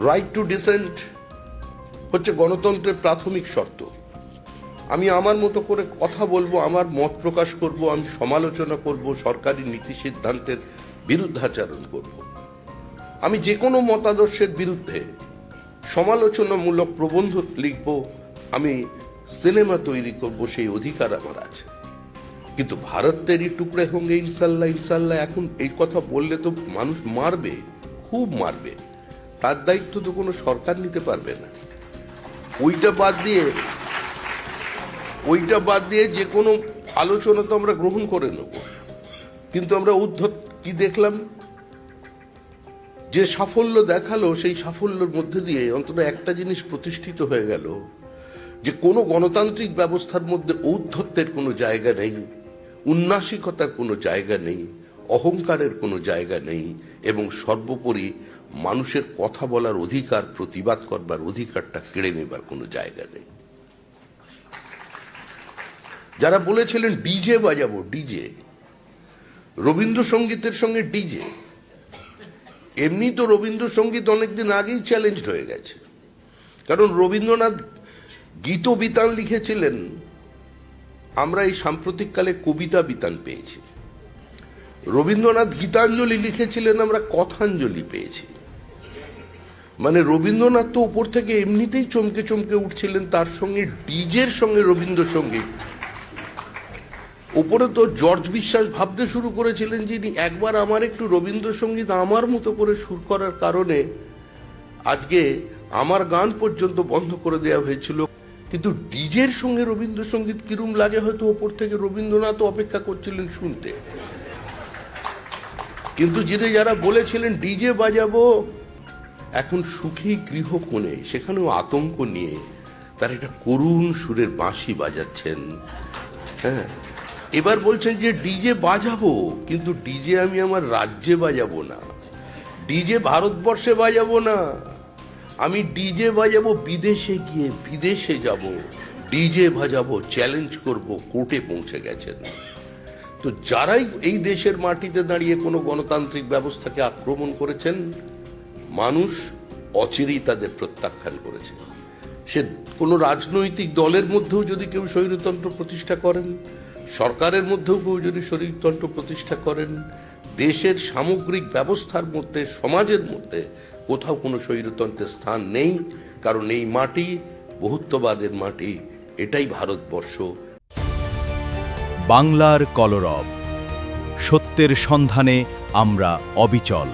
Right two dissent হচ্ছে গণতন্ত্রের প্রাথমিক শর্ত। আমি আমার মতো করে কথা বলবো, আমার মত প্রকাশ করব, আমি সমালোচনা করব, সরকারি নীতি সিদ্ধান্তের বিরুদ্ধাচরণ করব। আমি যে কোনো মতাদর্শের বিরুদ্ধে সমালোচনামূলক প্রবন্ধ লিখব, আমি সিনেমা তৈরি করব, সেই অধিকার আমার আছে। কিন্তু ভারত তেরি টুকরে হোঙ্গে ইনশাল্লাহ ইনশাল্লাহ, এখন এই কথা বললে তো মানুষ মারবে, খুব মারবে। তার দায়িত্ব তো কোনো সরকার নিতে পারবে না। ওইটা বাদ দিয়ে যে কোনো আলোচনা তো আমরা গ্রহণ করে নেব। কিন্তু আমরা উদ্ধত কি দেখলাম, যে সাফল্য দেখালো, সেই সাফল্যের মধ্যে দিয়ে অন্তত একটা জিনিস প্রতিষ্ঠিত হয়ে গেল, যে কোনো গণতান্ত্রিক ব্যবস্থার মধ্যে ঔদ্ধত্যের কোনো জায়গা নেই, উন্নাসিকতার কোনো জায়গা নেই, অহংকারের কোনো জায়গা নেই, এবং সর্বোপরি মানুষের কথা বলার অধিকার, প্রতিবাদ করবার অধিকারটা কেড়ে নেবার কোনো জায়গা নেই। যারা বলেছিলেন ডিজে বাজাবো, ডিজে, রবীন্দ্রসঙ্গীতের সঙ্গে ডিজে, এমনি তো রবীন্দ্রসঙ্গীত অনেকদিন আগেই চ্যালেঞ্জড হয়ে গেছে। কারণ রবীন্দ্রনাথ গীত বিতান লিখেছিলেন, আমরা এই সাম্প্রতিককালে কবিতা বিতান পেয়েছি। রবীন্দ্রনাথ গীতাঞ্জলি লিখেছিলেন, আমরা কথাঞ্জলি পেয়েছি। মানে রবীন্দ্রনাথ তো উপর থেকে এমনিতেই চমকে চমকে উঠছিলেন, তার সঙ্গে ডিজের সঙ্গে রবীন্দ্রসঙ্গীত। ওপরে তো জর্জ বিশ্বাস ভাবতে শুরু করেছিলেন, যিনি একবার আমার একটু রবীন্দ্রসঙ্গীত আমার মতো করে সুর করার কারণে আজকে আমার গান পর্যন্ত বন্ধ করে দেওয়া হয়েছিল। কিন্তু ডিজের সঙ্গে রবীন্দ্রসঙ্গীত কিরম লাগে হয়তো ওপর থেকে রবীন্দ্রনাথ অপেক্ষা করছিলেন শুনতে। কিন্তু যারা বলেছিলেন ডিজে বাজাবো, এখন সুখী গৃহকোণে, সেখানেও আতঙ্ক নিয়ে তার একটা করুণ সুরের বাঁশি বাজাচ্ছেন। হ্যাঁ, এবার বলছেন যে ডিজে বাজাবো, কিন্তু ডিজে আমি আমার রাজ্যে বাজাবো না, ডিজে ভারতবর্ষে বাজাবো না, আমি ডিজে বাজাবো বিদেশে গিয়ে, বিদেশে যাব, ডিজে বাজাবো, চ্যালেঞ্জ করব, কোর্টে পৌঁছে গেছেন। তো যারাই এই দেশের মাটিতে দাঁড়িয়ে কোনো গণতান্ত্রিক ব্যবস্থাকে আক্রমণ করেছেন, মানুষ অচিরেই তাদের প্রত্যাখ্যান করেছে। সে কোনো রাজনৈতিক দলের মধ্যেও যদি কেউ স্বৈরতন্ত্র প্রতিষ্ঠা করেন, সরকারের মধ্যেও কেউ যদি স্বৈরতন্ত্র প্রতিষ্ঠা করেন, দেশের সামগ্রিক ব্যবস্থার মধ্যে, সমাজের মধ্যে কোথাও কোনো স্বৈরতন্ত্রের স্থান নেই। কারণ এই মাটি বহুত্ববাদের মাটি, এটাই ভারতবর্ষ। বাংলার কলরব, সত্যের সন্ধানে আমরা অবিচল।